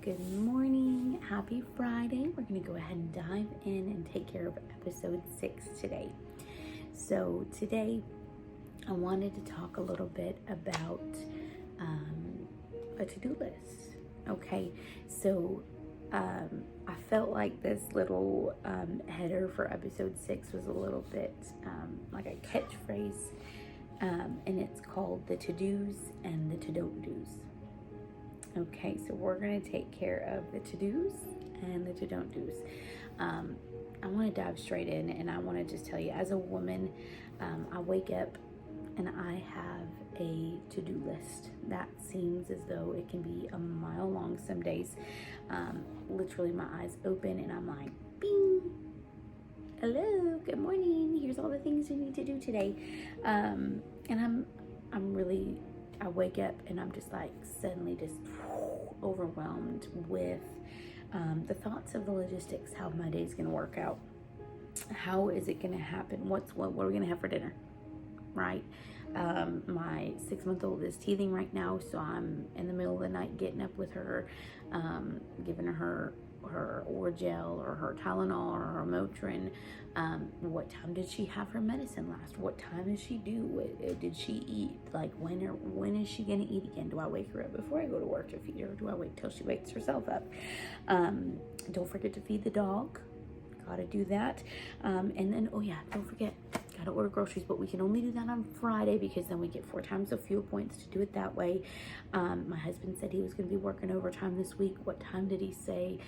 Good morning. Happy Friday. We're going to go ahead and dive in and take care of episode 6 today. So, today I wanted to talk a little bit about a to-do list. Okay, so I felt like this little header for episode 6 was a little bit like a catchphrase, and it's called the to-dos and the to-don't-dos. Okay, so we're going to take care of the to-dos and the to-don't-dos. I want to dive straight in, and I want to just tell you, as a woman, I wake up and I have a to-do list that seems as though it can be a mile long some days. Literally, my eyes open and I'm like, bing, hello, good morning, here's all the things you need to do today. And I'm really, I wake up and I'm just like suddenly just overwhelmed with the thoughts of the logistics, how my day's gonna work out. How is it gonna happen? What are we gonna have for dinner? Right? My 6-month-old is teething right now, so I'm in the middle of the night getting up with her, giving her Orajel or her Tylenol or her Motrin. What time did she have her medicine last? What time is she due? What did she eat? Like when is she gonna eat again? Do I wake her up before I go to work to feed her, or do I wait till she wakes herself up? Don't forget to feed the dog. Gotta do that. And then, oh yeah, don't forget, gotta order groceries, but we can only do that on Friday because then we get 4 times the fuel points to do it that way. My husband said he was gonna be working overtime this week. What time did he say?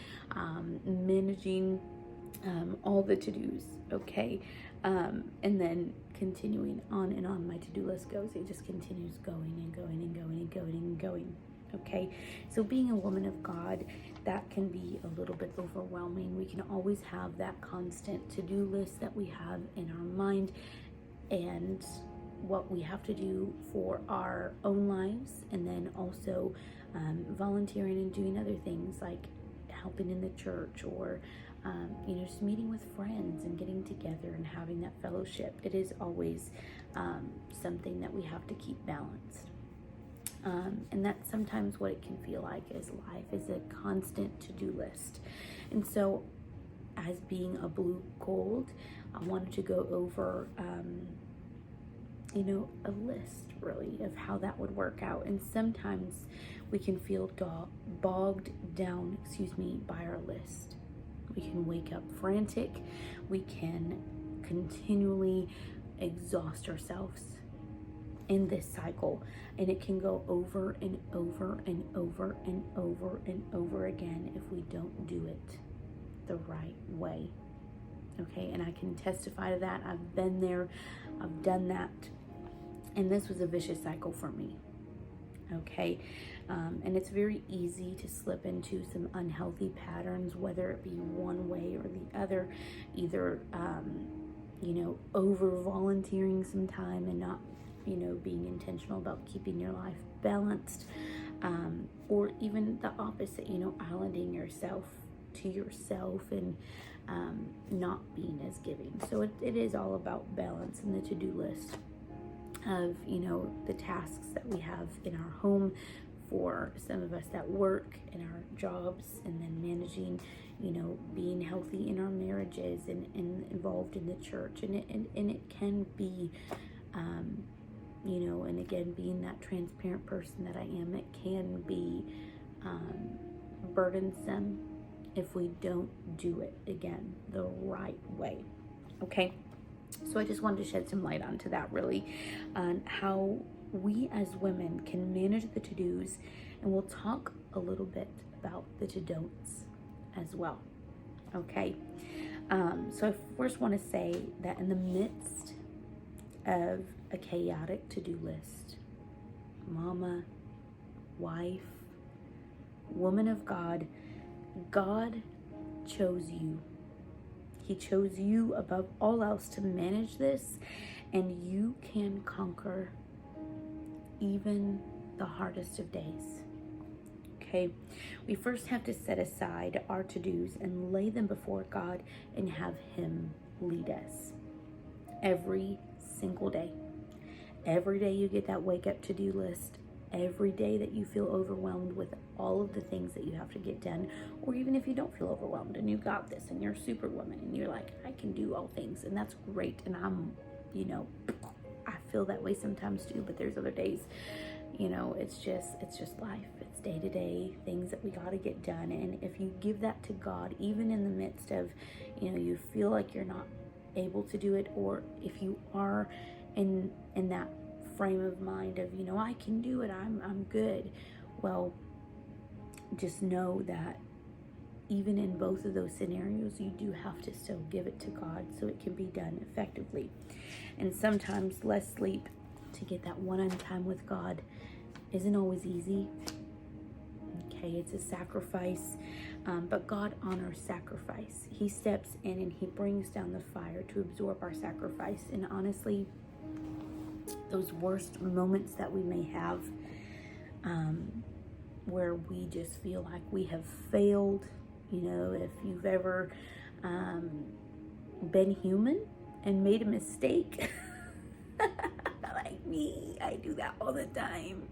Managing all the to-dos, okay? And then continuing on and on my to-do list goes. It just continues going and going and going and going and going. Okay, so being a woman of God, that can be a little bit overwhelming. We can always have that constant to-do list that we have in our mind, and what we have to do for our own lives, and then also volunteering and doing other things like helping in the church, or just meeting with friends and getting together and having that fellowship. It is always something that we have to keep balanced. And that's sometimes what it can feel like, is life is a constant to-do list. And so, as being a blue gold, I wanted to go over a list really of how that would work out. And sometimes we can feel bogged down by our list. We can wake up frantic. We can continually exhaust ourselves in this cycle, and it can go over and over and over and over and over again if we don't do it the right way. Okay, and I can testify to that. I've been there, I've done that, and this was a vicious cycle for me. Okay, and it's very easy to slip into some unhealthy patterns, whether it be one way or the other, either over volunteering some time and not being intentional about keeping your life balanced, or even the opposite, islanding yourself to yourself and not being as giving. So it is all about balance in the to-do list of the tasks that we have in our home, for some of us that work in our jobs, and then managing being healthy in our marriages and involved in the church, and it can be and again, being that transparent person that I am, it can be burdensome if we don't do it again the right way. Okay, so I just wanted to shed some light onto that, really, on how we as women can manage the to-dos, and we'll talk a little bit about the to-don'ts as well. Okay, so I first want to say that in the midst of a chaotic to-do list, mama, wife, woman of God, God chose you. He chose you above all else to manage this, and you can conquer even the hardest of days. Okay, we first have to set aside our to-dos and lay them before God and have Him lead us every single day. Every day you get that wake up to-do list, every day that you feel overwhelmed with all of the things that you have to get done, or even if you don't feel overwhelmed and you got this and you're Superwoman and you're like, I can do all things, and that's great. And I'm, I feel that way sometimes too, but there's other days, it's just life. It's day to day things that we got to get done. And if you give that to God, even in the midst of, you feel like you're not able to do it, or if you are in that frame of mind of, I can do it, I'm good. Well, just know that even in both of those scenarios, you do have to still give it to God so it can be done effectively. And sometimes less sleep to get that one-on time with God isn't always easy. Okay, it's a sacrifice, but God honors sacrifice. He steps in and he brings down the fire to absorb our sacrifice. And honestly, those worst moments that we may have, where we just feel like we have failed, if you've ever been human and made a mistake, like me, I do that all the time.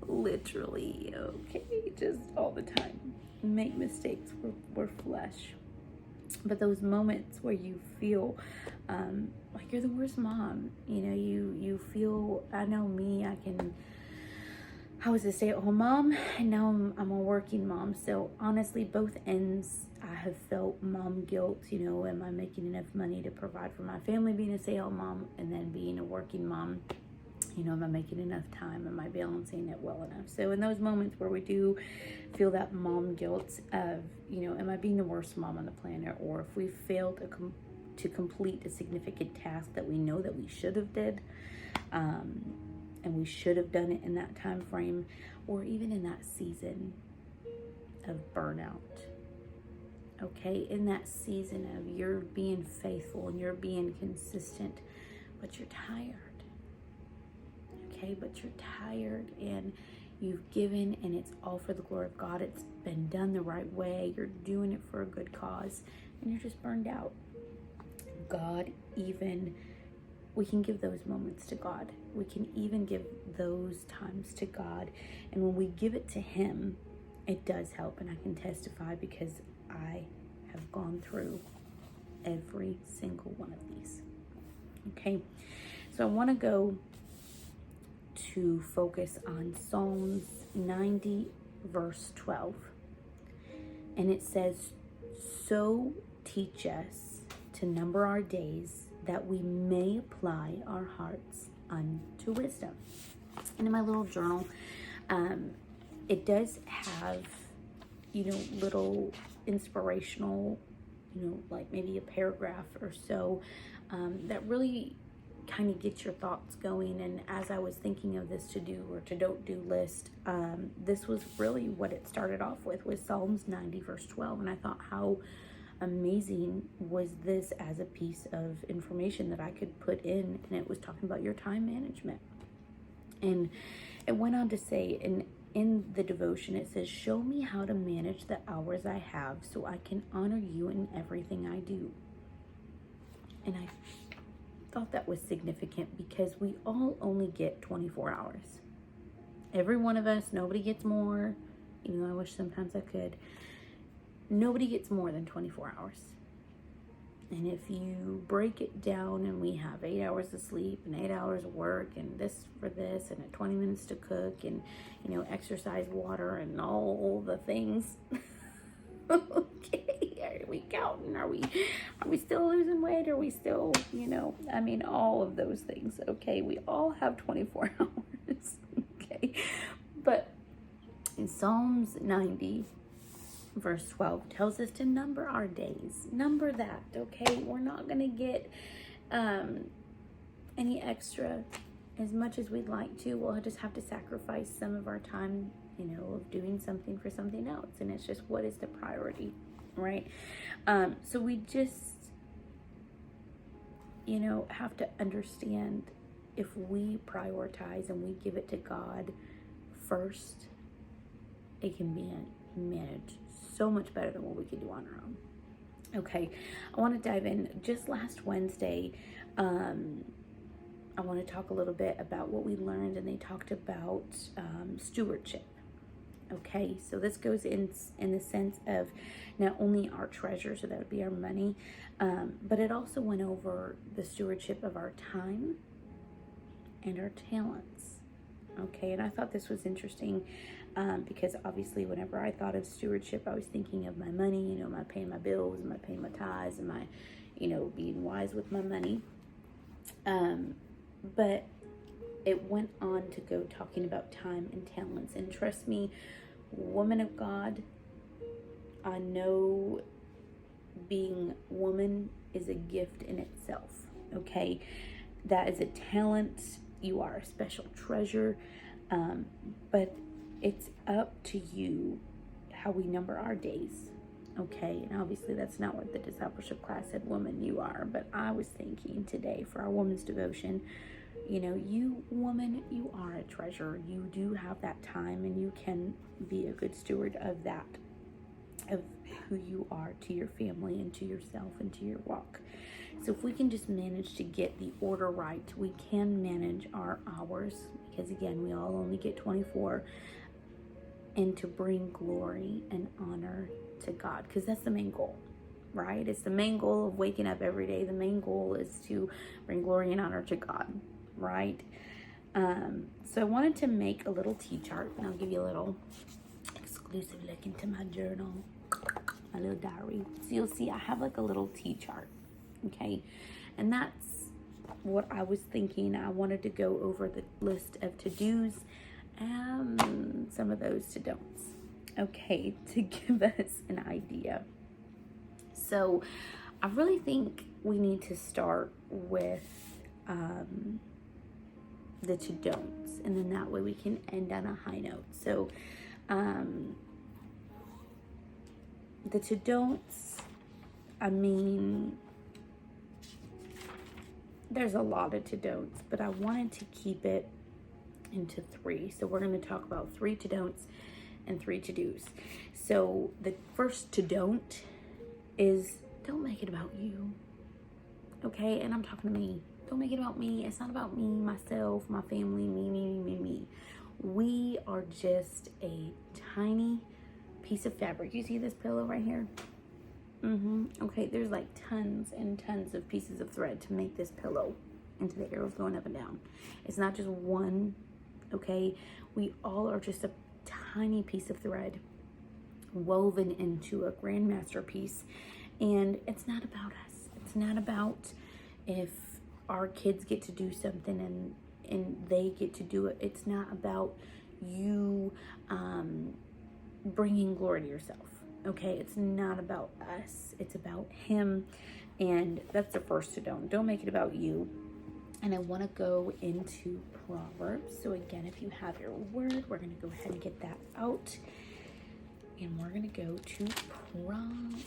Literally, okay, just all the time. Make mistakes. We're flesh. But those moments where you feel like you're the worst mom, you feel, I know me, I was a stay-at-home mom, and now I'm a working mom. So honestly, both ends, I have felt mom guilt. Am I making enough money to provide for my family being a stay-at-home mom, and then being a working mom? Am I making enough time? Am I balancing it well enough? So in those moments where we do feel that mom guilt of, am I being the worst mom on the planet? Or if we fail to complete a significant task that we know that we should have did, and we should have done it in that time frame, or even in that season of burnout. Okay, in that season of you're being faithful and you're being consistent, but you're tired. Okay, but you're tired and you've given, and it's all for the glory of God. It's been done the right way. You're doing it for a good cause, and you're just burned out. We can give those moments to God. We can even give those times to God. And when we give it to Him, it does help. And I can testify because I have gone through every single one of these. Okay, so I want to go to focus on Psalms 90, verse 12. And it says, "So teach us to number our days, that we may apply our hearts unto wisdom." And in my little journal, it does have, little inspirational, like maybe a paragraph or so, that really kind of get your thoughts going. And as I was thinking of this to do or to don't do list, this was really what it started off with, was Psalms 90, verse 12. And I thought, how amazing was this as a piece of information that I could put in, and it was talking about your time management. And it went on to say, in the devotion, it says, "Show me how to manage the hours I have, so I can honor you in everything I do." And I thought that was significant, because we all only get 24 hours. Every one of us, nobody gets more, even though I wish sometimes I could. Nobody gets more than 24 hours. And if you break it down, and we have 8 hours of sleep and 8 hours of work, and this for this, and 20 minutes to cook, and exercise, water, and all the things. Okay, are we counting? Are we still losing weight? Are we still, all of those things. Okay, we all have 24 hours. Okay, but in Psalms 90, verse 12 tells us to number our days. Number that, okay? We're not going to get any extra as much as we'd like to. We'll just have to sacrifice some of our time, of doing something for something else. And it's just, what is the priority, right? So we just, have to understand, if we prioritize and we give it to God first, it can be managed so much better than what we could do on our own. Okay, I want to dive in. Just last Wednesday, I want to talk a little bit about what we learned, and they talked about stewardship. Okay, so this goes in the sense of not only our treasure, so that would be our money, but it also went over the stewardship of our time and our talents. Okay, and I thought this was interesting because obviously whenever I thought of stewardship, I was thinking of my money, am I paying my bills, am I paying my tithes, am I, being wise with my money. But it went on to go talking about time and talents. And trust me, woman of God, I know being woman is a gift in itself. Okay, that is a talent. You are a special treasure, but it's up to you how we number our days. Okay, and obviously that's not what the discipleship class said, woman, you are. But I was thinking today for our woman's devotion, you woman, you are a treasure. You do have that time, and you can be a good steward of that, of who you are to your family and to yourself and to your walk. So if we can just manage to get the order right, we can manage our hours, because again, we all only get 24, and to bring glory and honor to God, because that's the main goal, right? It's the main goal of waking up every day. The main goal is to bring glory and honor to God, right? So I wanted to make a little T-chart, and I'll give you a little exclusive look into my journal, my little diary. So you'll see I have like a little T-chart, okay? And that's what I was thinking. I wanted to go over the list of to-dos and some of those to-don'ts, okay, to give us an idea. So I really think we need to start with the to-don'ts, and then that way we can end on a high note. So the to-don'ts, there's a lot of to-don'ts, but I wanted to keep it into 3. So we're going to talk about 3 to-don'ts and 3 to-dos. So the first to-don't is, don't make it about you. Okay, and I'm talking to me. Don't make it about me. It's not about me, myself, my family, me. We are just a tiny piece of fabric. You see this pillow right here? Okay, there's like tons and tons of pieces of thread to make this pillow into the arrows going up and down. It's not just one, okay? We all are just a tiny piece of thread woven into a grand masterpiece. And it's not about us. It's not about if our kids get to do something and they get to do it. It's not about you bringing glory to yourself. Okay, it's not about us. It's about him. And that's the first to don't. Don't make it about you. And I want to go into Proverbs. So again, if you have your word, we're going to go ahead and get that out. And we're going to go to Proverbs.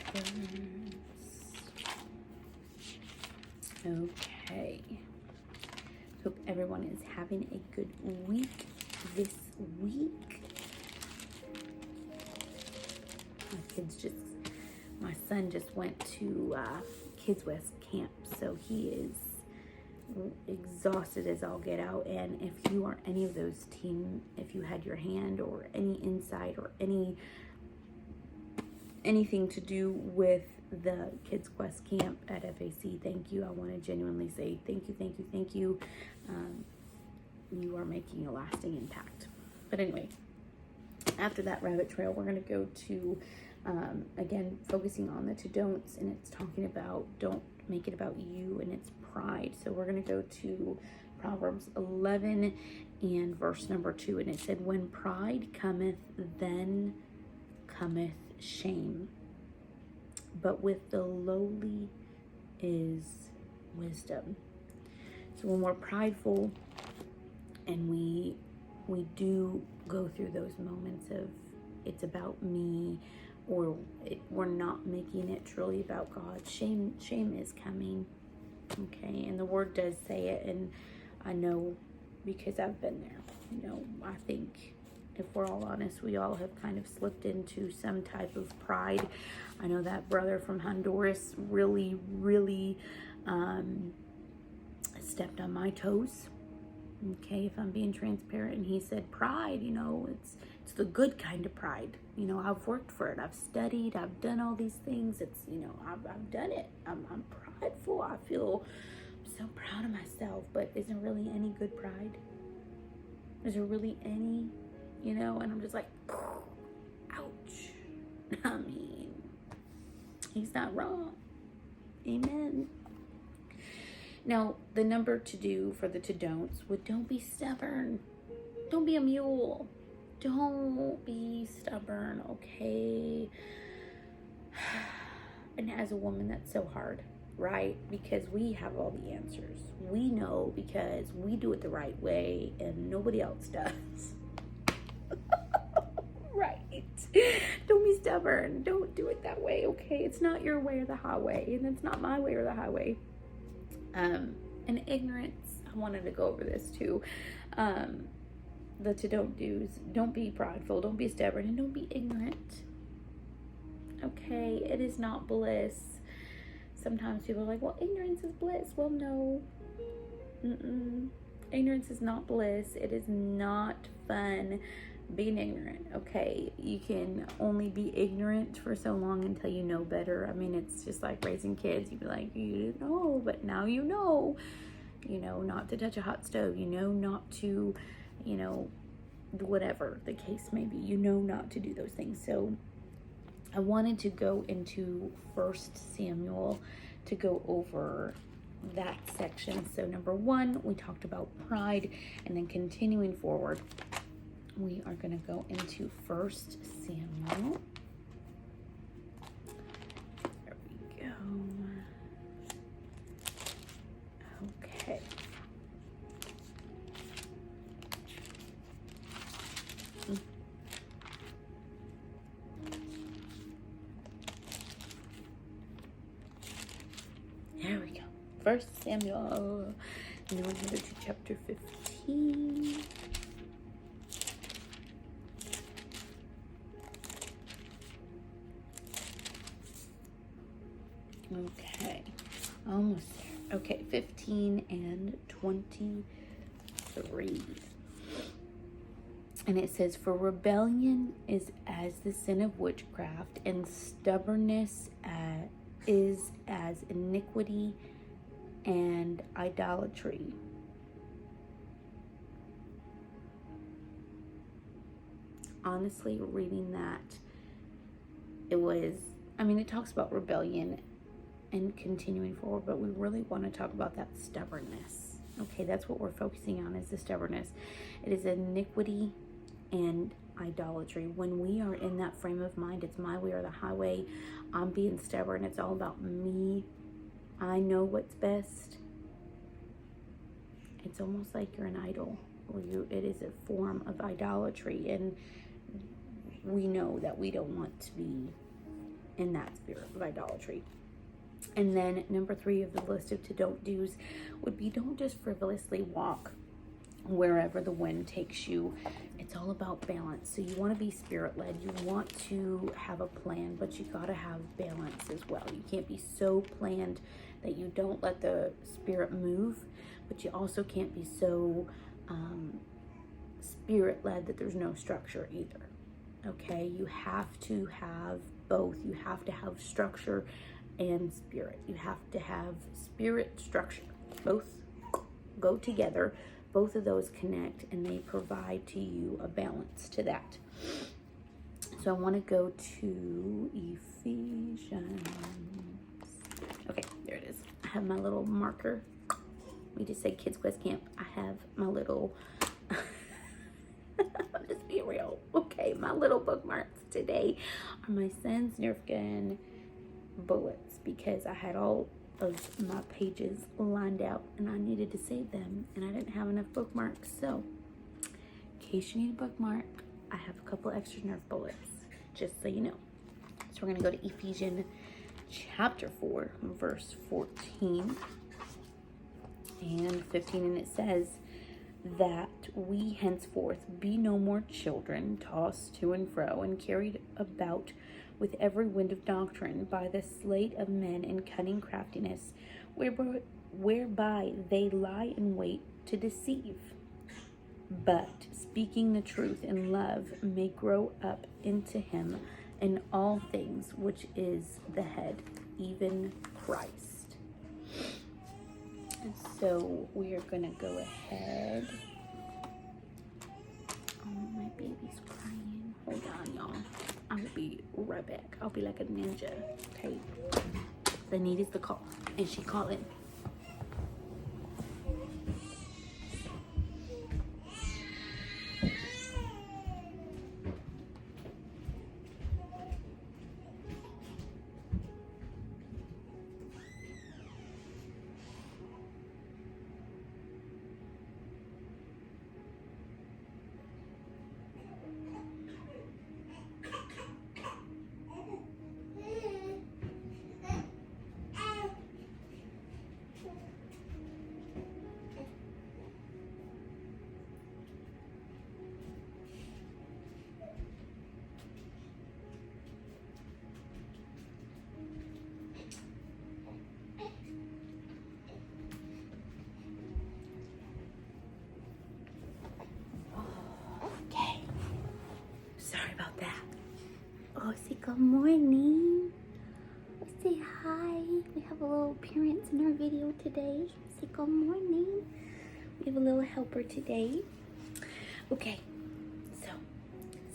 Okay. Hope everyone is having a good week this week. My son just went to Kids West camp, so he is exhausted as all get out. And if you are any of those team, if you had your hand or any insight or anything to do with the Kids Quest camp at FAC, thank you. I want to genuinely say thank you. You are making a lasting impact. But anyway, after that rabbit trail, we're going to go to again, focusing on the to-don'ts, and it's talking about don't make it about you, and it's pride. So we're going to go to Proverbs 11 and verse number 2, and it said, when pride cometh, then cometh shame, but with the lowly is wisdom. So when we're prideful, and we do go through those moments of it's about me, or we're not making it truly about God, shame is coming. Okay, and the word does say it, and I know because I've been there. I think if we're all honest, we all have kind of slipped into some type of pride. I know that brother from Honduras really stepped on my toes. Okay, if I'm being transparent. And he said, pride, it's the good kind of pride. I've worked for it. I've studied. I've done all these things. It's, I've done it. I'm prideful. I feel so proud of myself. But is there really any good pride? Is there really any, And I'm just like, ouch. I mean, he's not wrong. Amen. Now, the number to do for the to-don'ts would don't be stubborn. Don't be a mule. Don't be stubborn, okay? And as a woman, that's so hard, right? Because we have all the answers. We know because we do it the right way and nobody else does. Right. Don't be stubborn. Don't do it that way, okay? It's not your way or the highway, and it's not my way or the highway. And ignorance, I wanted to go over this too. The to don't do's, don't be prideful, don't be stubborn, and don't be ignorant. Okay, it is not bliss. Sometimes people are like, well, ignorance is bliss. Well, no. Ignorance is not bliss. It is not fun being ignorant, okay? You can only be ignorant for so long until you know better. I mean, it's just like raising kids. You'd be like, you didn't know, but now you know not to touch a hot stove, not to, whatever the case may be, not to do those things. So I wanted to go into 1 Samuel to go over that section. So number 1, we talked about pride, and then continuing forward, we are going to go into 1 Samuel. There we go. Okay. There we go. 1 Samuel. And then we're going to chapter 15. Okay, almost there. Okay, 15 and 23. And it says, for rebellion is as the sin of witchcraft, and stubbornness is as iniquity and idolatry. Honestly, reading that, it talks about rebellion and continuing forward, but we really want to talk about that stubbornness. Okay, that's what we're focusing on, is the stubbornness. It is iniquity and idolatry. When we are in that frame of mind, it's my way or the highway. I'm being stubborn. It's all about me. I know what's best. It's almost like you're an idol, or it is a form of idolatry, and we know that we don't want to be in that spirit of idolatry. And then number 3 of the list of to don't do's would be, don't just frivolously walk wherever the wind takes you. It's all about balance. So you want to be spirit led. You want to have a plan, but you got to have balance as well. You can't be so planned that you don't let the spirit move, but you also can't be so spirit led that there's no structure either. Okay, you have to have both. You have to have structure and spirit. You have to have spirit, structure. Both go together. Both of those connect, and they provide to you a balance to that. So I want to go to Ephesians. Okay, there it is. I have my little marker. We just said Kids Quest Camp. I have my little, I'm just being real. Okay, my little bookmarks today are my son's Nerf gun bullets, because I had all of my pages lined out and I needed to save them, and I didn't have enough bookmarks. So in case you need a bookmark, I have a couple extra Nerf bullets, just so you know. So we're going to go to Ephesians chapter 4, verse 14 and 15, and it says that we henceforth be no more children, tossed to and fro and carried about with every wind of doctrine by the sleight of men and cunning craftiness, whereby they lie in wait to deceive. But speaking the truth in love may grow up into him in all things, which is the head, even Christ. And so we are going to go ahead. Oh, my baby's crying. Hold on, y'all. I will be right back. I'll be like a ninja. Okay. The need is the call. And she calling. Sorry about that. Oh, say good morning. Say hi. We have a little appearance in our video today. Say good morning. We have a little helper today. Okay, so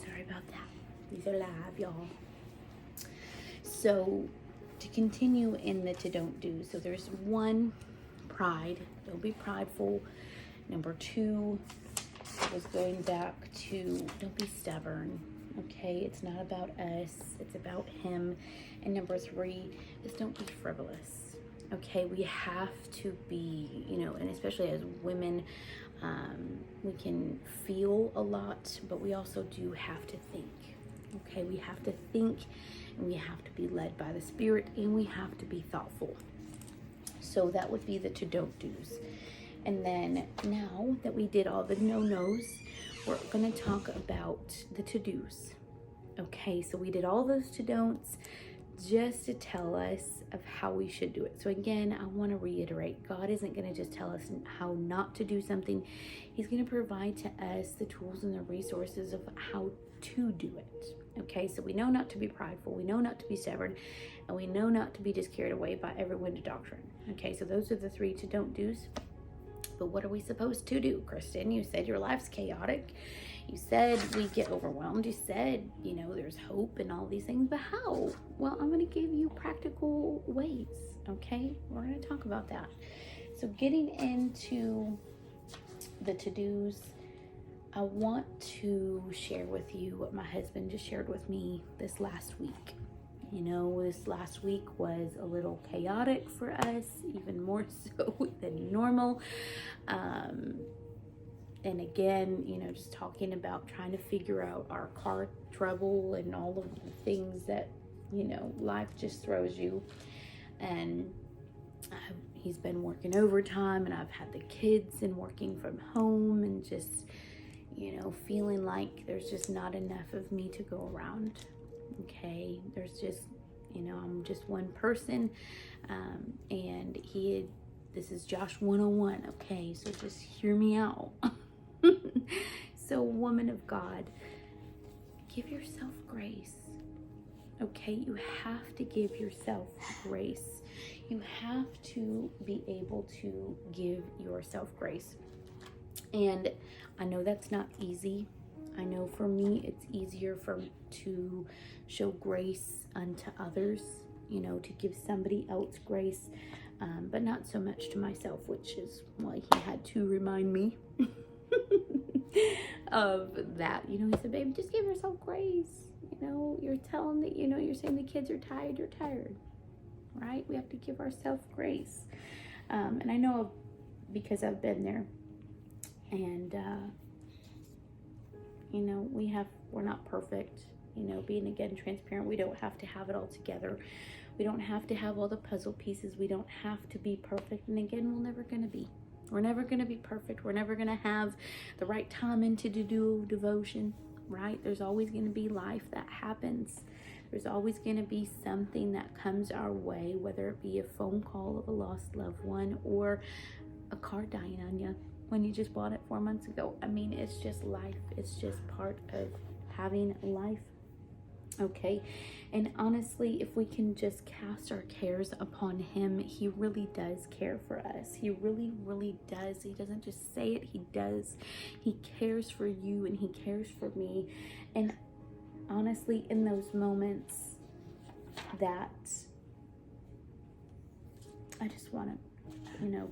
sorry about that. These are live, y'all. So to continue in the to don't do. So there's one, pride. Don't be prideful. Number two was going back to don't be stubborn. Okay, it's not about us, it's about him. And number three is don't be frivolous. Okay, we have to be, and especially as women, we can feel a lot, but we also do have to think. Okay, we have to think, and we have to be led by the Spirit, and we have to be thoughtful. So that would be the to don't do's. And then now that we did all the no-nos, we're going to talk about the to-dos. Okay, so we did all those to-don'ts just to tell us of how we should do it. So again, I want to reiterate, God isn't going to just tell us how not to do something. He's going to provide to us the tools and the resources of how to do it. Okay, so we know not to be prideful, we know not to be stubborn, and we know not to be just carried away by every wind of doctrine. Okay, so those are the three to don't do's. But what are we supposed to do, Kristen? You said your life's chaotic. You said we get overwhelmed. You said, there's hope and all these things. But how? Well, I'm going to give you practical ways, okay? We're going to talk about that. So getting into the to-dos, I want to share with you what my husband just shared with me this last week. This last week was a little chaotic for us, even more so than normal. And again, just talking about trying to figure out our car trouble and all of the things that, life just throws you. And he's been working overtime, and I've had the kids and working from home, and just, feeling like there's just not enough of me to go around. Okay, there's just, I'm just one person, and this is Josh 101, okay, so just hear me out. So, woman of God, give yourself grace, okay? You have to give yourself grace. You have to be able to give yourself grace. And I know that's not easy. I know for me, it's easier to show grace unto others, to give somebody else grace, but not so much to myself, which is why he had to remind me of that. He said, babe, just give yourself grace. You're telling that, you're saying the kids are tired, you're tired, right? We have to give ourselves grace. And I know because I've been there, and, we're not perfect, being again transparent. We don't have to have it all together. We don't have to have all the puzzle pieces. We don't have to be perfect. And again, we're never going to be. We're never going to be perfect. We're never going to have the right time into to do devotion. right? There's always going to be life that happens. There's always going to be something that comes our way, whether it be a phone call of a lost loved one or a car dying on you when you just bought it 4 months ago. I mean, it's just life. It's just part of having life. Okay, and honestly, if we can just cast our cares upon him, he really does care for us. He really, really does. He doesn't just say it, he does. He cares for you and he cares for me. And honestly, in those moments that I just want to,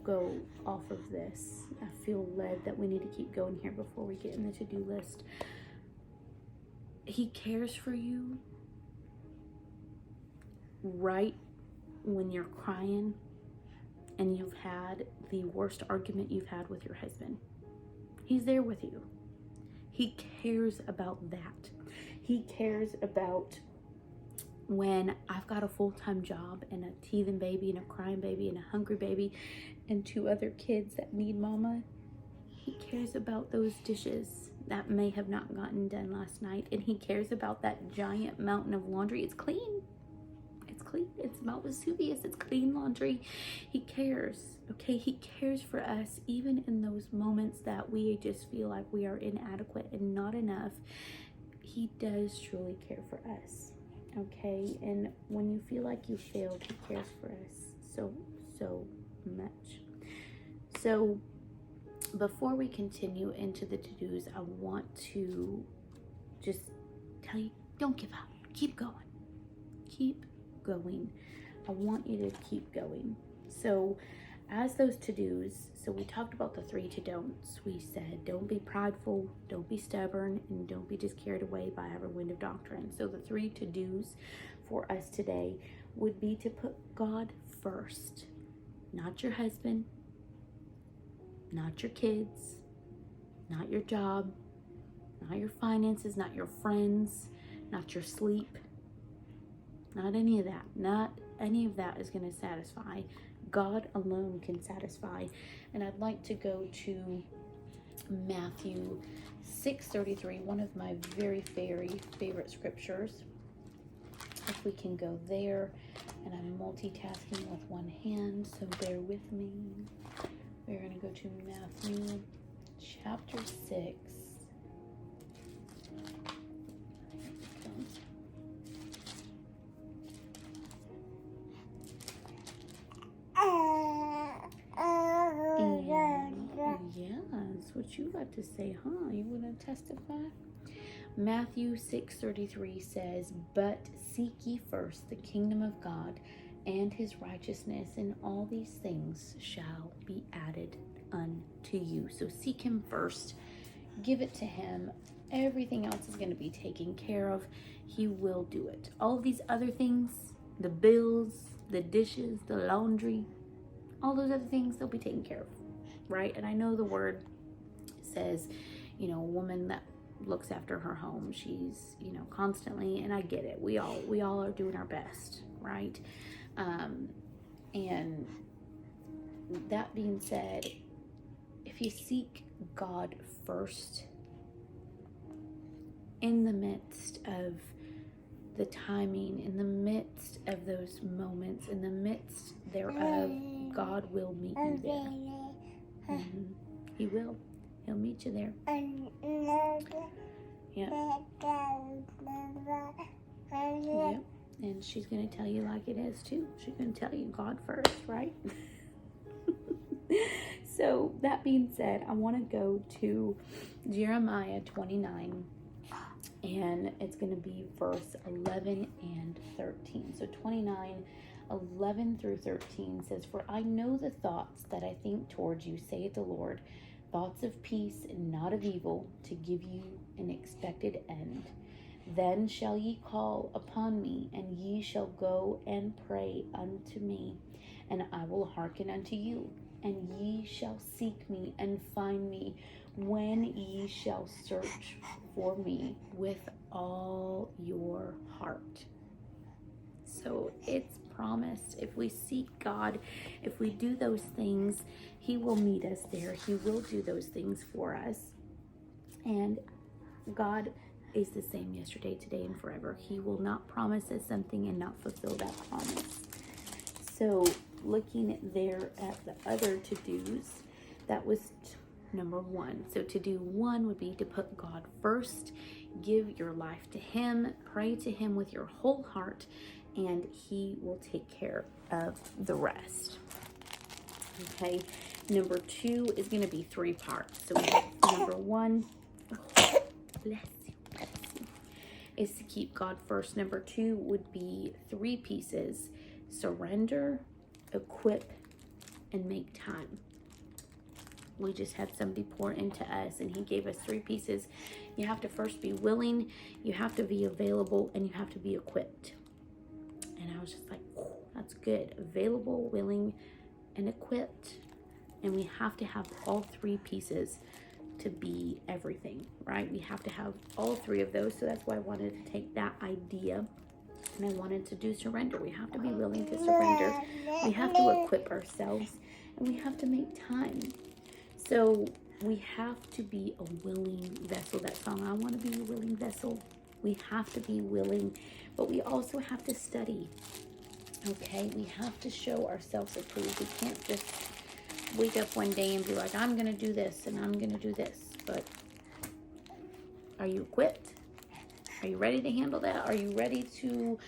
go off of this, I feel led that we need to keep going here before we get in the to-do list. He cares for you right when you're crying and you've had the worst argument you've had with your husband. He's there with you. He cares about that. He cares about when I've got a full-time job and a teething baby and a crying baby and a hungry baby and 2 other kids that need mama. He cares about those dishes that may have not gotten done last night, and he cares about that giant mountain of laundry. It's clean. It's clean. It's Mount Vesuvius. It's clean laundry. He cares. Okay, he cares for us even in those moments that we just feel like we are inadequate and not enough. He does truly care for us. Okay, and when you feel like you failed, he cares for us so much. So before we continue into the to-dos, I want to just tell you, don't give up. Keep going. Keep going. I want you to keep going. So as those to-dos, so we talked about the 3 to-don'ts. We said, don't be prideful, don't be stubborn, and don't be just carried away by every wind of doctrine. So the 3 to-dos for us today would be to put God first, not your husband, not your kids, not your job, not your finances, not your friends, not your sleep, not any of that. Not any of that is going to satisfy. God alone can satisfy. And I'd like to go to Matthew 6:33, one of my very, very favorite scriptures. If we can go there, and I'm multitasking with one hand, so bear with me. We're going to go to Matthew chapter 6. Yes, what you got to say, huh? You want to testify? Matthew 6:33 says, "But seek ye first the kingdom of God and his righteousness, and all these things shall be added unto you." So seek him first. Give it to him. Everything else is going to be taken care of. He will do it. All of these other things, the bills, the dishes, the laundry, all those other things, they'll be taken care of, right? And I know the word says, a woman that looks after her home, she's, constantly, and I get it. We all are doing our best, right? And that being said, if you seek God first in the midst of the timing, in the midst of those moments, in the midst thereof, God will meet you there. He will. He'll meet you there. Yep. Yep. And she's going to tell you like it is too. She's going to tell you God first, right? So that being said, I want to go to Jeremiah 29, and it's going to be verse 11 and 13. So 29, 11 through 13 says, "For I know the thoughts that I think towards you, saith the Lord, thoughts of peace and not of evil, to give you an expected end. Then shall ye call upon me, and ye shall go and pray unto me, and I will hearken unto you. And ye shall seek me and find me, when ye shall search for me with all your heart." So it's promised. If we seek God, if we do those things, he will meet us there. He will do those things for us. And God is the same yesterday, today, and forever. He will not promise us something and not fulfill that promise. So looking there at the other to-dos, that was number 1. So to-do 1 would be to put God first, give your life to him, pray to him with your whole heart, and he will take care of the rest. Okay, number 2 is going to be 3 parts. So we have number 1, bless you, is to keep God first. Number 2 would be 3 pieces: surrender, equip, and make time. We just had somebody pour into us, and he gave us 3 pieces. You have to first be willing, you have to be available, and you have to be equipped. And I was just like, that's good. Available, willing, and equipped. And we have to have all 3 pieces to be everything, right? We have to have all 3 of those. So that's why I wanted to take that idea, and I wanted to do surrender. We have to be willing to surrender. We have to equip ourselves, and we have to make time. So we have to be a willing vessel. That song, I want to be a willing vessel. We have to be willing, but we also have to study. Okay, we have to show ourselves approved. We can't just wake up one day and be like, I'm going to do this and I'm going to do this. But are you equipped? Are you ready to handle that? Are you ready to,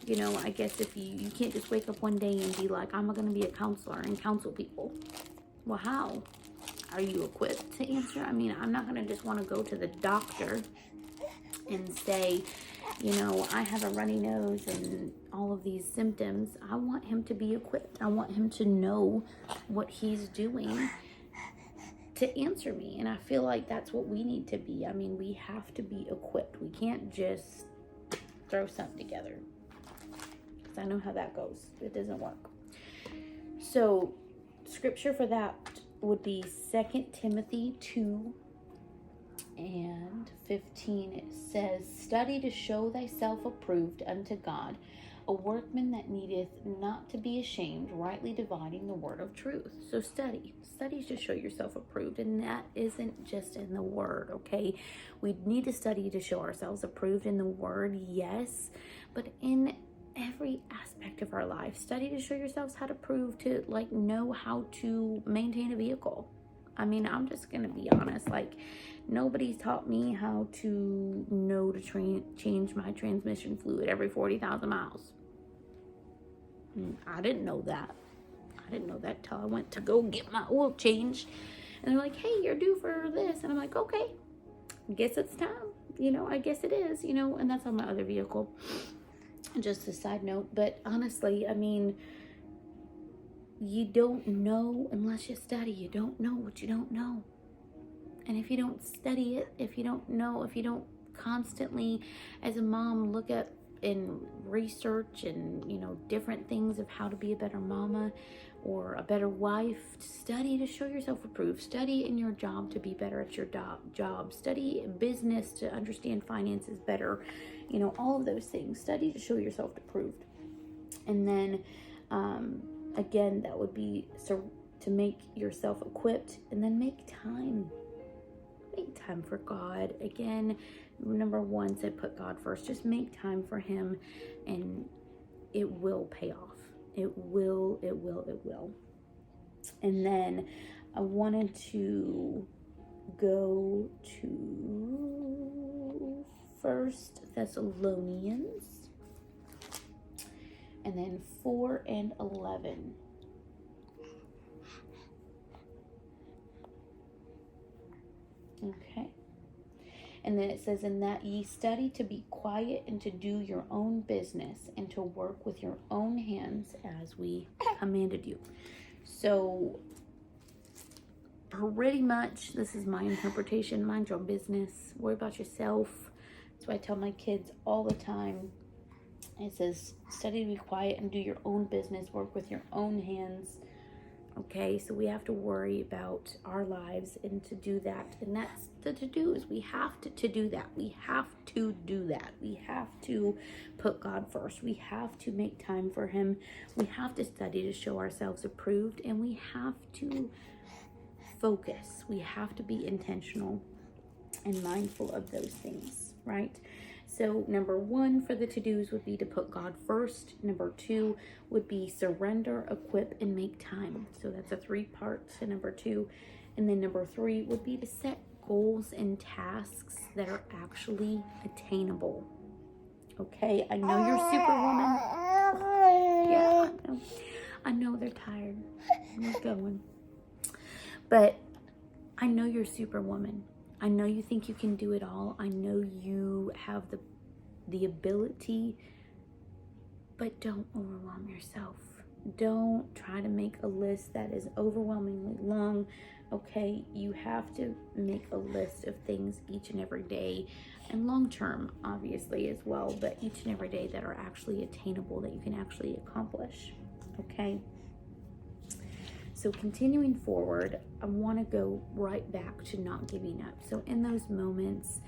I guess if you can't just wake up one day and be like, I'm going to be a counselor and counsel people. Well, how? Are you equipped to answer? I mean, I'm not going to just want to go to the doctor and say, I have a runny nose and all of these symptoms. I want him to be equipped. I want him to know what he's doing to answer me. And I feel like that's what we need to be. I mean, we have to be equipped. We can't just throw something together, because I know how that goes. It doesn't work. So scripture for that would be 2 Timothy 2 and 15. It says, study to show thyself approved unto God, a workman that needeth not to be ashamed, rightly dividing the word of truth. So study to show yourself approved. And that isn't just in the word, okay? We need to study to show ourselves approved in the word, yes, but in every aspect of our life. Study to show yourselves how to prove, to know how to maintain a vehicle. I mean, I'm just gonna be honest, nobody's taught me how to know to change my transmission fluid every 40,000 miles. I didn't know that. Till I went to go get my oil changed, and they're like, hey, you're due for this, and I'm like, okay, I guess it's time. I guess it is, and that's on my other vehicle. Just a side note, but honestly, I mean, you don't know unless you study. You don't know what you don't know. And if you don't study it, if you don't know, if you don't constantly, as a mom, look at and research and, different things of how to be a better mama or a better wife, study to show yourself approved. Study in your job to be better at your job. Study in business to understand finances better. All of those things. Study to show yourself approved. And then, again, that would be to make yourself equipped, and then make time. Make time for God. Again, number 1 said put God first. Just make time for him, and it will pay off. It will. And then I wanted to go to 1 Thessalonians, and then 4 and 11. Okay. And then it says, in that ye study to be quiet and to do your own business and to work with your own hands as we commanded you. So pretty much, this is my interpretation. Mind your own business. Worry about yourself. That's what I tell my kids all the time. It says, study to be quiet and do your own business. Work with your own hands. Okay, so we have to worry about our lives and to do that. And that's the to-dos. We have to do that. We have to do that. We have to put God first. We have to make time for him. We have to study to show ourselves approved. And we have to focus. We have to be intentional and mindful of those things, right? So number 1 for the to-dos would be to put God first. Number 2 would be surrender, equip, and make time. So that's a 3-part to number 2. And then number 3 would be to set goals and tasks that are actually attainable. Okay, I know you're Superwoman. Yeah, I know they're tired. We're going. But I know you're Superwoman. I know you think you can do it all. I know you have the ability, but don't overwhelm yourself. Don't try to make a list that is overwhelmingly long. Okay, you have to make a list of things each and every day, and long term, obviously, as well, but each and every day that are actually attainable, that you can actually accomplish. Okay? So continuing forward, I want to go right back to not giving up. So in those moments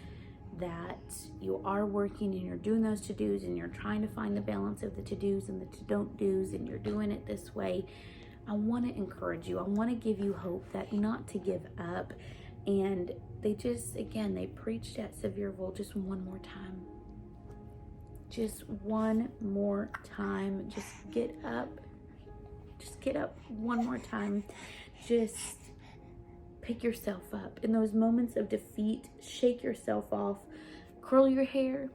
that you are working and you're doing those to-dos and you're trying to find the balance of the to-dos and the don't-dos and you're doing it this way, I want to encourage you. I want to give you hope that not to give up. And they just, again, they preached at Sevierville just one more time. Just one more time. Just get up. Just get up one more time. Just pick yourself up. In those moments of defeat, shake yourself off. Curl your hair.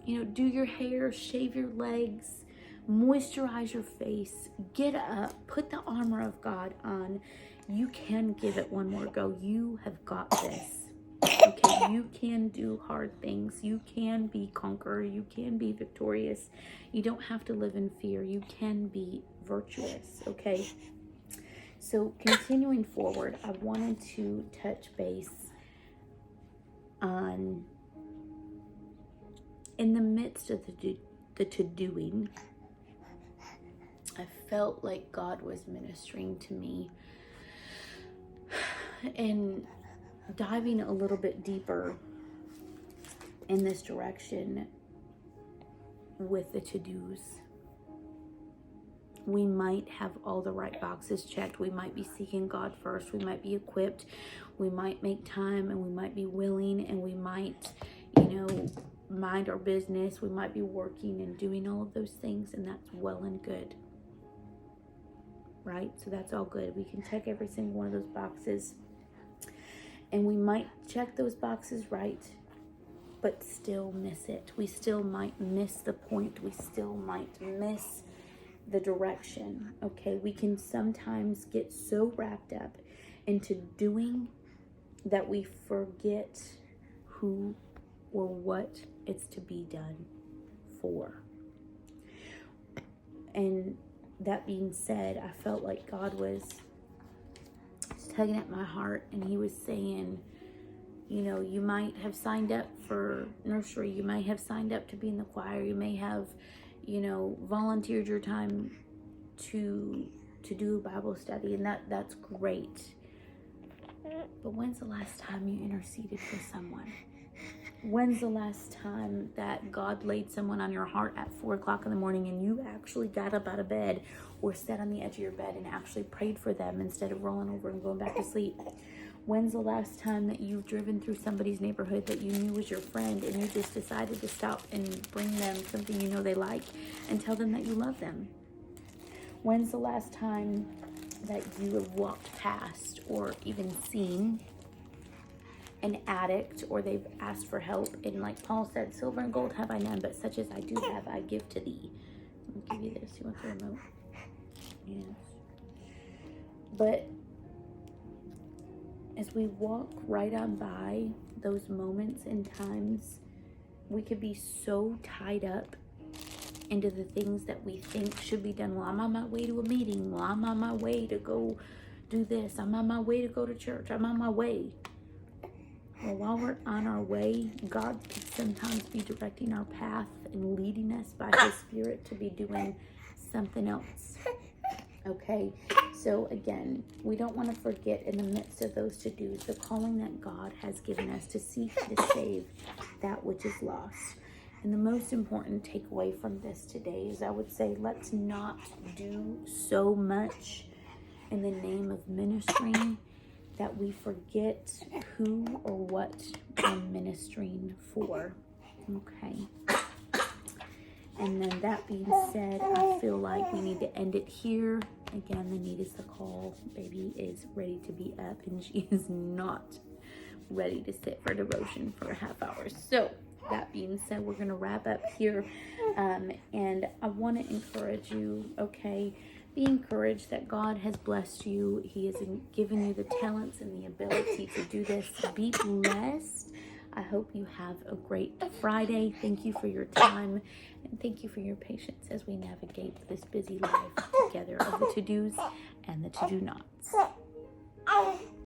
Do your hair. Shave your legs. Moisturize your face. Get up. Put the armor of God on. You can give it one more go. You have got this. Okay, you can do hard things. You can be conqueror. You can be victorious. You don't have to live in fear. You can be virtuous, okay? So continuing forward, I wanted to touch base on, in the midst of the to-doing, I felt like God was ministering to me and diving a little bit deeper in this direction with the to-dos. We might have all the right boxes checked. We might be seeking God first. We might be equipped. We might make time, and we might be willing, and we might, mind our business. We might be working and doing all of those things, and that's well and good. Right? So that's all good. We can check every single one of those boxes. And we might check those boxes right, but still miss it. We still might miss the point. We still might miss the direction. Okay, we can sometimes get so wrapped up into doing that we forget who or what it's to be done for. And that being said, I felt like God was tugging at my heart, and he was saying, you might have signed up for nursery, you might have signed up to be in the choir, you may have volunteered your time to do a Bible study, and that's great. But when's the last time you interceded for someone? When's the last time that God laid someone on your heart at 4 o'clock in the morning and you actually got up out of bed or sat on the edge of your bed and actually prayed for them instead of rolling over and going back to sleep? When's the last time that you've driven through somebody's neighborhood that you knew was your friend and you just decided to stop and bring them something they like and tell them that you love them? When's the last time that you have walked past or even seen an addict, or they've asked for help, and like Paul said, silver and gold have I none, but such as I do have I give to thee. I'll give you this. You want the remote? Yes. But as we walk right on by those moments and times, we could be so tied up into the things that we think should be done. Well, I'm on my way to a meeting. Well, I'm on my way to go do this. I'm on my way to go to church. I'm on my way. Well, while we're on our way, God can sometimes be directing our path and leading us by his Spirit to be doing something else. Okay, so again, we don't want to forget in the midst of those to-dos the calling that God has given us to seek to save that which is lost. And the most important takeaway from this today is, I would say, let's not do so much in the name of ministering that we forget who or what we're ministering for. Okay. And then that being said, I feel like we need to end it here. Again, the need is the call. Baby is ready to be up and she is not ready to sit for devotion for a half hour. So that being said, we're going to wrap up here. And I want to encourage you, okay? Be encouraged that God has blessed you. He has given you the talents and the ability to do this. Be blessed. I hope you have a great Friday. Thank you for your time and thank you for your patience as we navigate this busy life together of the to-dos and the to-do nots.